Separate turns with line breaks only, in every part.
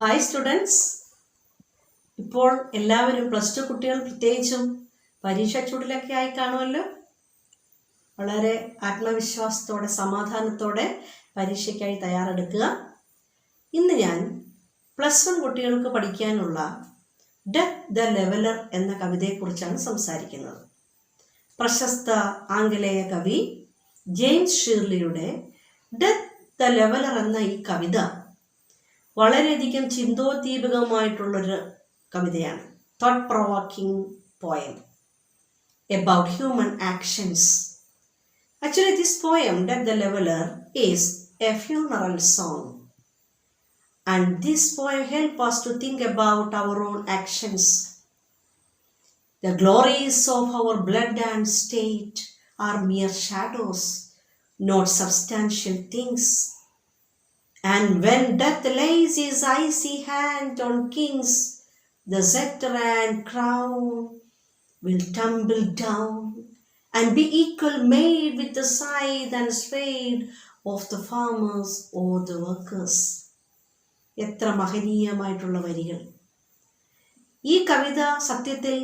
Hi students, ഇപ്പോൾ എല്ലാവരും +2 കുട്ടികൾ പ്രത്യേകിച്ചും പരീക്ഷ ചൂടിലൊക്കെ ആയി കാണുമല്ലോ. വളരെ ആത്മവിശ്വാസത്തോടെ സമാധാനത്തോടെ പരീക്ഷയ്ക്കായി തയ്യാറെടുക്കുക. ഇന്ന് ഞാൻ +1 കുട്ടികൾക്ക് പഠിക്കാനുള്ള ഡെത്ത് ദ ലെവലർ എന്ന കവിതയെക്കുറിച്ചാണ് സംസാരിക്കുന്നത്. പ്രശസ്ത ആംഗലേയ കവി ജെയിംസ് ഷിർലിയുടെ ഡെത്ത് ദ ലെവലർ എന്ന ഈ കവിത വളരെയധികം ചിന്തോദ്ദീപകമായിട്ടുള്ളൊരു കവിതയാണ്. Thought provoking poem about human actions. Actually, this poem, Death the Leveler, is a funeral song. And this poem helps us to think about our own actions. The glories of our blood and state are mere shadows, not substantial things. And when death lays his icy hand on kings, the scepter and crown will tumble down and be equal made with the scythe and spade of the farmers or the workers. എത്ര മഹനീയമായിട്ടുള്ള വരികൾ! ഈ കവിത സത്യത്തിൽ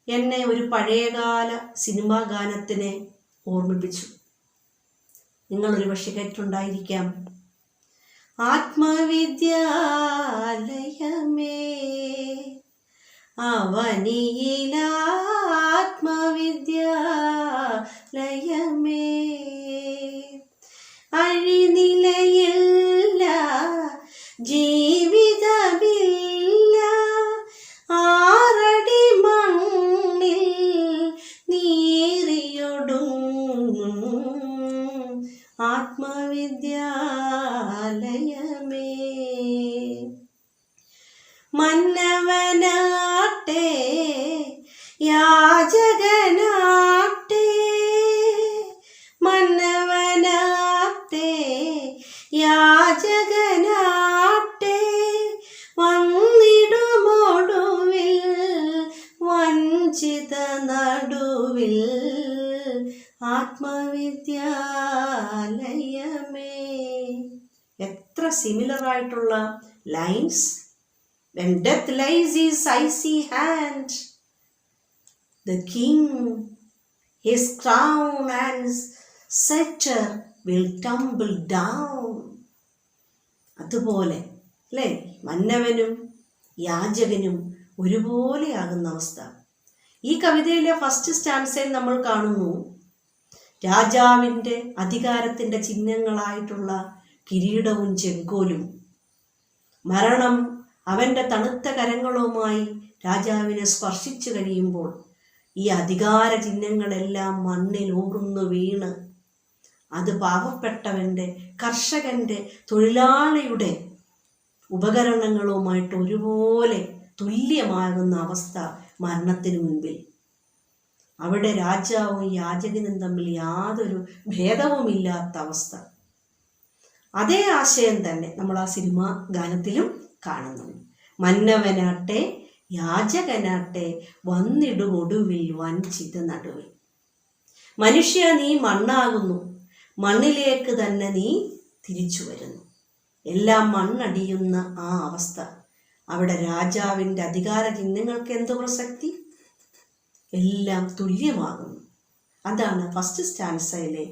എന്നെ ഒരു പഴയകാല cinema ഗാനത്തിനെ ഓർമ്മിപ്പിച്ചു. നിങ്ങളൊരു പക്ഷെ കേട്ടിട്ടുണ്ടായിരിക്കാം. ആത്മവിദ്യാലയമേ അവനിയിലാത്മവിദ്യാലയമേ, അഴിനിലയില്ല ജീവിതമില്ല, ആറടി മണ്ണിൽ നീറിയൊടുങ്ങും ആത്മവിദ്യാലയമേ. മന്നവനാട്ടെ യാചകനാട്ടെ, മന്നവനാട്ടെ യാചകനാട്ടെ, വന്നിടുമൊടുവിൽ വഞ്ചിത നടുവിൽ ആത്മവിദ്യാലയമേ. എത്ര സിമിലർ ആയിട്ടുള്ള lines! When death lays his icy hand, the king, his crown and scepter will tumble down. അതുപോലെ അല്ലേ, മന്നവനും യാചകനും ഒരുപോലെയാകുന്ന അവസ്ഥ. ഈ കവിതയിലെ ഫസ്റ്റ് സ്റ്റാൻസയിൽ നമ്മൾ കാണുന്നു, രാജാവിൻ്റെ അധികാരത്തിൻ്റെ ചിഹ്നങ്ങളായിട്ടുള്ള കിരീടവും ചെങ്കോലും, മരണം അവൻ്റെ തണുത്ത കരങ്ങളുമായി രാജാവിനെ സ്പർശിച്ചു കഴിയുമ്പോൾ ഈ അധികാര ചിഹ്നങ്ങളെല്ലാം മണ്ണിൽ ഊർന്നു വീണ് അത് പാവപ്പെട്ടവൻ്റെ, കർഷകൻ്റെ, തൊഴിലാളിയുടെ ഉപകരണങ്ങളുമായിട്ട് ഒരുപോലെ തുല്യമാകുന്ന അവസ്ഥ മരണത്തിന് മുൻപിൽ. അവിടെ രാജാവും യാചകനും തമ്മിൽ യാതൊരു ഭേദവുമില്ലാത്ത അവസ്ഥ. അതേ ആശയം തന്നെ നമ്മൾ ആ സിനിമാ ഗാനത്തിലും കാണുന്നുണ്ട്. മന്നവനാട്ടെ യാചകനാട്ടെ, വന്നിടുമൊടുവിൽ വഞ്ചിത നടുവിൽ. മനുഷ്യ, നീ മണ്ണാകുന്നു, മണ്ണിലേക്ക് തന്നെ നീ തിരിച്ചു വരുന്നു. എല്ലാം മണ്ണടിയുന്ന ആ അവസ്ഥ. അവിടെ രാജാവിൻ്റെ അധികാര ചിഹ്നങ്ങൾക്ക് എന്ത് പ്രസക്തി? എല്ലാം തുല്യമാകുന്നു. അതാണ് ഫസ്റ്റ് സ്റ്റാൻസയിലെ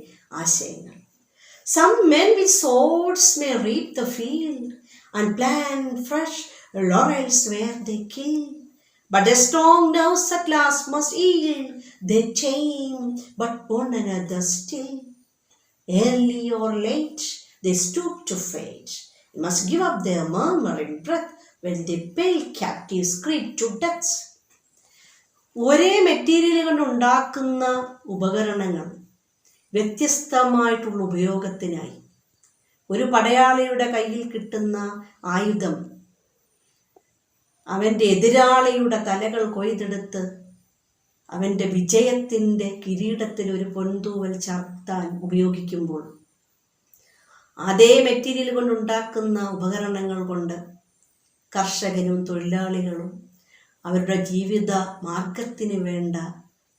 ആശയങ്ങൾ. Some men with swords may reap the field and plant fresh laurels where they kill, but the strong nerves at last must yield. They tame but one another still. Early or late they stoop to fate, must give up their murmuring breath when they pale captives creep to death. ഒരേ material കൊണ്ടുണ്ടാക്കുന്ന ഉപകരണങ്ങൾ വ്യത്യസ്തമായിട്ടുള്ള ഉപയോഗത്തിനായി. ഒരു പടയാളിയുടെ കയ്യിൽ കിട്ടുന്ന ആയുധം അവൻ്റെ എതിരാളിയുടെ തലകൾ കൊയ്തെടുത്ത് അവൻ്റെ വിജയത്തിൻ്റെ കിരീടത്തിൽ ഒരു പൊൻതൂവൽ ചാർത്താൻ ഉപയോഗിക്കുമ്പോൾ, അതേ മെറ്റീരിയൽ കൊണ്ടുണ്ടാക്കുന്ന ഉപകരണങ്ങൾ കൊണ്ട് കർഷകനും തൊഴിലാളികളും അവരുടെ ജീവിത മാർഗത്തിന് വേണ്ട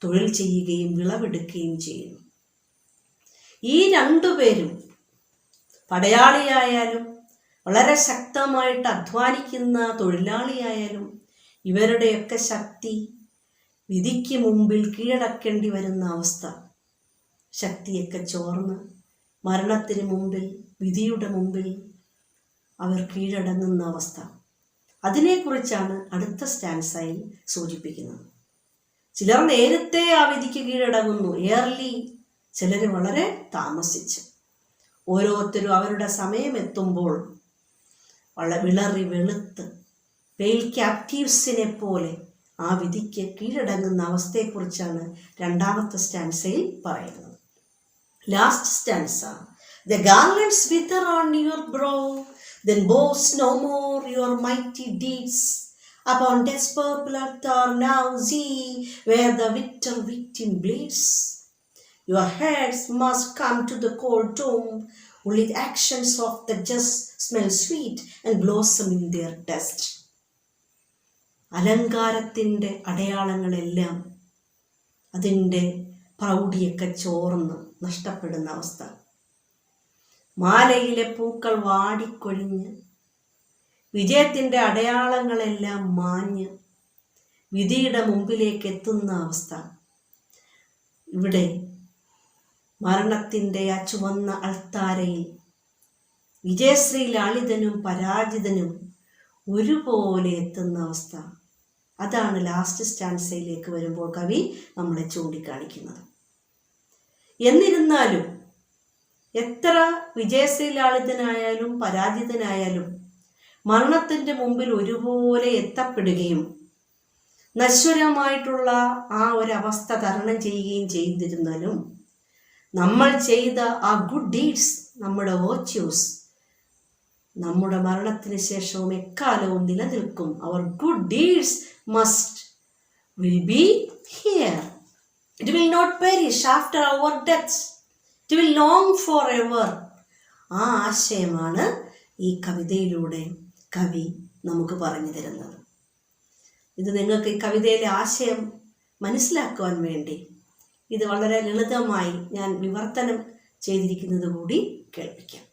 തൊഴിൽ ചെയ്യുകയും വിളവെടുക്കുകയും ചെയ്യുന്നു. ഈ രണ്ടുപേരും, പടയാളിയായാലും വളരെ ശക്തമായിട്ട് അധ്വാനിക്കുന്ന തൊഴിലാളിയായാലും, ഇവരുടെയൊക്കെ ശക്തി വിധിക്ക് മുമ്പിൽ കീഴടക്കേണ്ടി വരുന്ന അവസ്ഥ. ശക്തിയൊക്കെ ചോർന്ന് മരണത്തിന് മുമ്പിൽ, വിധിയുടെ മുമ്പിൽ അവർ കീഴടങ്ങുന്ന അവസ്ഥ. അതിനെക്കുറിച്ചാണ് അടുത്ത സ്റ്റാൻസയിൽ സൂചിപ്പിക്കുന്നത്. ചിലർ നേരത്തെ ആ വിധിക്ക് കീഴടങ്ങുന്നു, ഏർലി. ചിലർ വളരെ താമസിച്ച്. ഓരോരുത്തരും അവരുടെ സമയമെത്തുമ്പോൾ വിളറി വെളുത്ത് പെയിൽ ക്യാപ്റ്റീവ്സിനെ പോലെ ആ വിധിക്ക് കീഴടങ്ങുന്ന അവസ്ഥയെക്കുറിച്ചാണ് രണ്ടാമത്തെ സ്റ്റാൻസയിൽ പറയുന്നത്. Last stanza. The garlands wither on your brow, then boast no more your mighty deeds. Upon death's purple altar now see where the victim bleeds. Your heads must come to the cold tomb. Only the actions of the just smell sweet and blossom in their dust. അലങ്കാരത്തിൻ്റെ അടയാളങ്ങളെല്ലാം അതിൻ്റെ പ്രൗഢിയൊക്കെ ചോർന്ന് നഷ്ടപ്പെടുന്ന അവസ്ഥ. മാലയിലെ പൂക്കൾ വാടിക്കൊഴിഞ്ഞ് വിജയത്തിൻ്റെ അടയാളങ്ങളെല്ലാം മാഞ്ഞ് വിധിയുടെ മുമ്പിലേക്ക് എത്തുന്ന അവസ്ഥ. ഇവിടെ മരണത്തിൻ്റെ ആ ചുവന്ന അൾത്താരയിൽ വിജയശ്രീ ലാളിതനും പരാജിതനും ഒരുപോലെ എത്തുന്ന അവസ്ഥ. അതാണ് ലാസ്റ്റ് സ്റ്റാൻസയിലേക്ക് വരുമ്പോൾ കവി നമ്മളെ ചൂണ്ടിക്കാണിക്കുന്നത്. എന്നിരുന്നാലും എത്ര വിജയശ്രീ ലാളിതനായാലും പരാജിതനായാലും മരണത്തിൻ്റെ മുമ്പിൽ ഒരുപോലെ എത്തപ്പെടുകയും നശ്വരമായിട്ടുള്ള ആ ഒരവസ്ഥ തരണം ചെയ്യുകയും ചെയ്തിരുന്നാലും നമ്മൾ ചെയ്ത ആ ഗുഡ് ഡീഡ്സ്, നമ്മുടെ വേർച്യൂസ് നമ്മുടെ മരണത്തിന് ശേഷവും എക്കാലവും നിലനിൽക്കും. Our good deeds will be here. It will not perish after our death. It will long forever. ആ ആശയമാണ് ഈ കവിതയിലൂടെ കവി നമുക്ക് പറഞ്ഞു തരുന്നത്. ഇത് നിങ്ങൾക്ക് ഈ കവിതയിലെ ആശയം മനസ്സിലാക്കുവാൻ വേണ്ടി ഇത് വളരെ ലളിതമായി ഞാൻ വിവർത്തനം ചെയ്തിരിക്കുന്നത് കൂടി കേൾപ്പിക്കാം.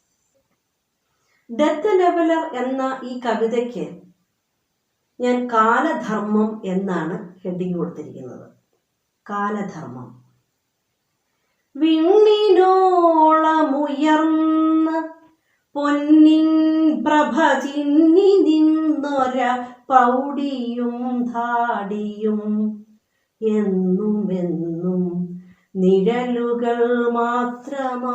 ഡെത്ത് ലെവലർ എന്ന ഈ കവിതയ്ക്ക് ഞാൻ കാലധർമ്മം എന്നാണ് ഹെഡിങ് കൊടുത്തിരിക്കുന്നത്. കാലധർമ്മം. വിണ്ണിനോളമുയർന്ന് പൊന്നിൻ പ്രഭ ചിന്നി നിന്നൊര പ്രൗഢിയും ധാടിയും എന്നുമെന്നും നിഴലുകൾ മാത്രമാണങ്ങ്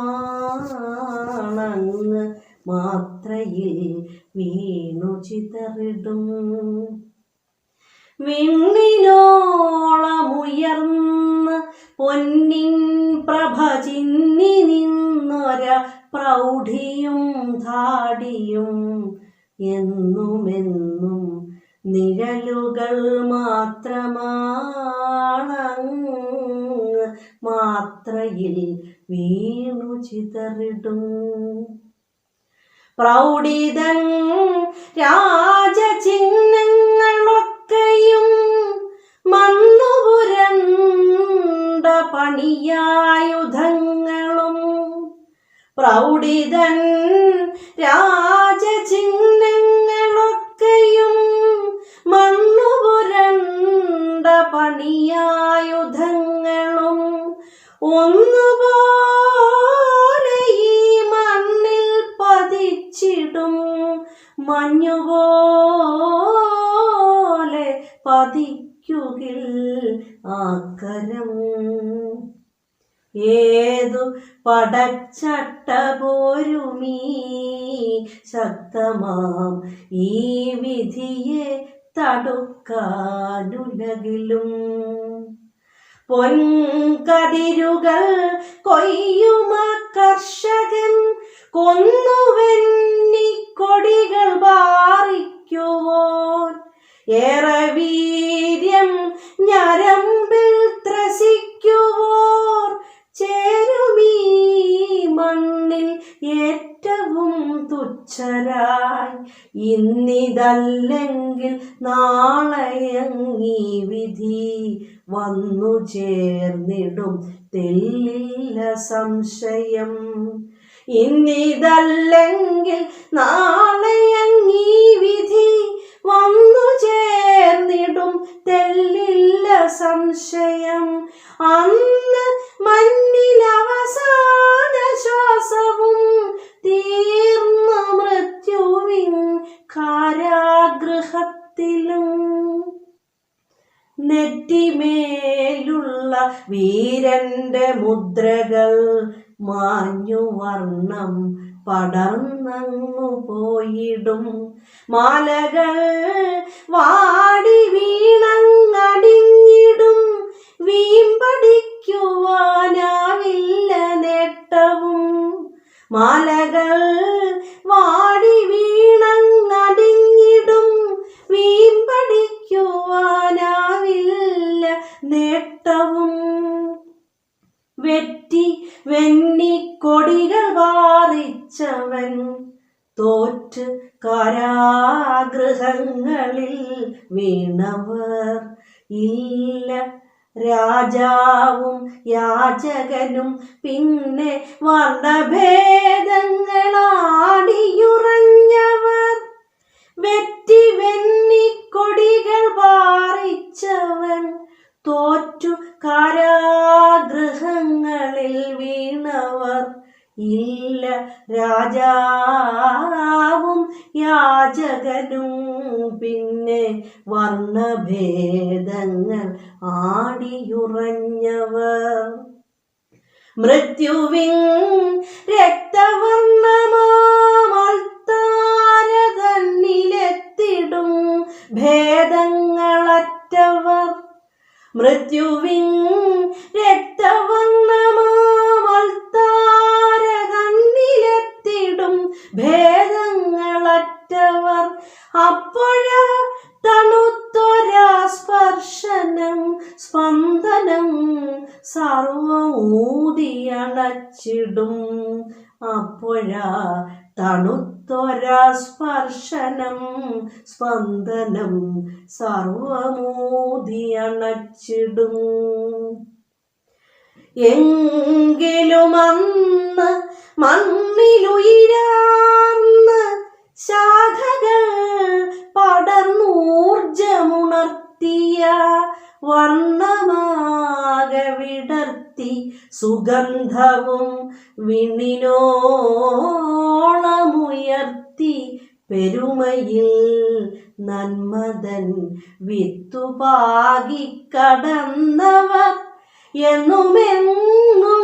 മാത്രയിൽ വീണു ചിതറിടും. വിണ്ണിനോളമുയർന്ന് പൊന്നിൻ പ്രഭ ചിന്നി നിന്നൊര പ്രൗഢിയും ധാടിയും എന്നുമെന്നും നിഴലുകൾ മാത്രമാണങ്ങ് മാത്രയിൽ വീണു ചിതറിടും. പ്രൗഢിതൻ രാജചിഹ്നങ്ങളൊക്കെയും മണ്ണുപുരണ്ട പണിയായുധങ്ങളും. പ്രൗഢിതൻ രാജചിഹ്നങ്ങളൊക്കെയും മണ്ണുപുരണ്ട പണിയായുധങ്ങളും ഒന്നുപോലെ ഈ മണ്ണിൽ പതിച്ചിടും. മഞ്ഞുപോലെ പതിക്കുകിൽ ആക്കരം. ഏതു പടച്ചട്ട പോരുമീ ശക്തമാം ഈ വിധിയെ തടുക്കാനുലകിലും. പൊൻകതിരുകൾ കൊയ്യുമ കർഷകൻ കൊന്നുവെന്നിക്കൊടികൾ ബാറിക്കുവോൻ. ഏറെ വീര്യം ഞരമ്പിൽ ത്രസിക്കുവോർ ചേരുമീ മണ്ണിൽ ഏറ്റവും തുച്ഛരായി. ഇന്നിതല്ലെങ്കിൽ നാളെയങ്ങീ വിധി വന്നു ചേർന്നിടും തെല്ലില്ല സംശയം. ഇന്നിതല്ലെങ്കിൽ നാളെയങ്ങീ വിധി വന്നു ചേർന്നിടും തെല്ലില്ല സംശയം. അന്ന് മഞ്ഞിലവസാന ശ്വാസവും തീർന്ന മൃത്യുവിൻ കാരാഗൃഹത്തിലും നെറ്റിമേലുള്ള വീരന്റെ മുദ്രകൾ മാഞ്ഞു വർണ്ണം പടർന്നങ്ങു പോയിടും. മാലകൾ വാടി വീണങ്ങടിഞ്ഞിടും. വീമ്പടിക്കുവാനാവില്ല നേട്ടവും. മാലകൾ വാടി വീണങ്ങടിഞ്ഞിടും. വീമ്പടിക്കുവാനാവില്ല നേട്ടവും. വെറ്റി വെന്നിക്കൊടികൾ വാറിച്ചവൻ തോറ്റ് കാരാഗൃഹങ്ങളിൽ വീണവർ ഇല്ല. രാജാവും യാചകനും പിന്നെ വർണ്ണഭേദങ്ങളാടിയുറഞ്ഞവർ. വെറ്റി വെന്നിക്കൊടികൾ വാറിച്ചവൻ തോറ്റു കാരാഗൃഹങ്ങളിൽ വീണവർ ഇല്ല. രാജാവും യാചകനും പിന്നെ വർണ്ണഭേദങ്ങൾ ആടിയുറഞ്ഞവർ. മൃത്യുവിൻ രക്തവർണ്ണമാൽത്താരതന്നിലെത്തിടും ഭേദങ്ങളറ്റവർ. മൃത്യുവിൻ രക്തവർണ്ണമാൽത്താരതന്നിലെത്തിടും ഭേദങ്ങളറ്റവർ. അപ്പോഴാ തണുത്തൊരാ സ്പർശനം സ്പന്ദനം സർവമൂതിയണച്ചിടും. അപ്പോഴാ തണുത്തൊരാ സ്പർശനം സ്പന്ദനം സർവമൂതിയണച്ചിടും. എങ്കിലും അന്ന് മണ്ണിലുയിരാർന്ന് ശാഖകൾ പടർന്നൂർജമുണർത്തിയ വർണ്ണമാകെ വിടർത്തി സുഗന്ധവും വിണ്ണിനോളമുയർത്തി പെരുമയിൽ നന്മതൻ വിത്തുപാകി കടന്നവർ എന്നുമെന്നും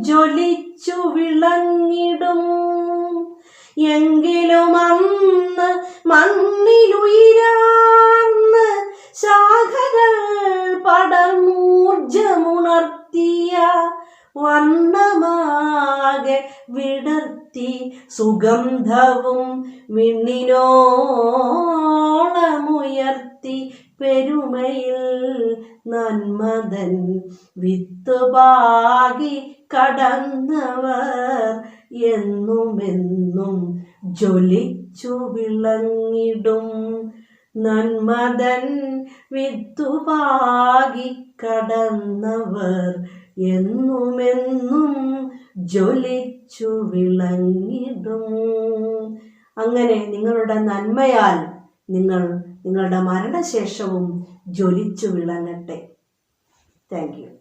ജ്വലിച്ചു വിളങ്ങിടും. എങ്കിലും അന്ന് മണ്ണിലുയിരാർന്ന് ശാഖകൾ പടർന്നൂർജമുണർത്തിയ വർണ്ണമാകെ വിടർത്തി സുഗന്ധവും വിണ്ണിനോളമുയർത്തി പെരുമയിൽ നന്മതൻ വിത്തുപാകി കടന്നവർ എന്നുമെന്നും ജ്വലിച്ചു വിളങ്ങിടും. നന്മതൻ വിത്തുപാകി കടന്നവർ എന്നുമെന്നും ജ്വലിച്ചു വിളങ്ങിടും. അങ്ങനെ നിങ്ങളുടെ നന്മയാൽ നിങ്ങളുടെ മരണശേഷവും ജ്വലിച്ചു വിളങ്ങട്ടെ. Thank you.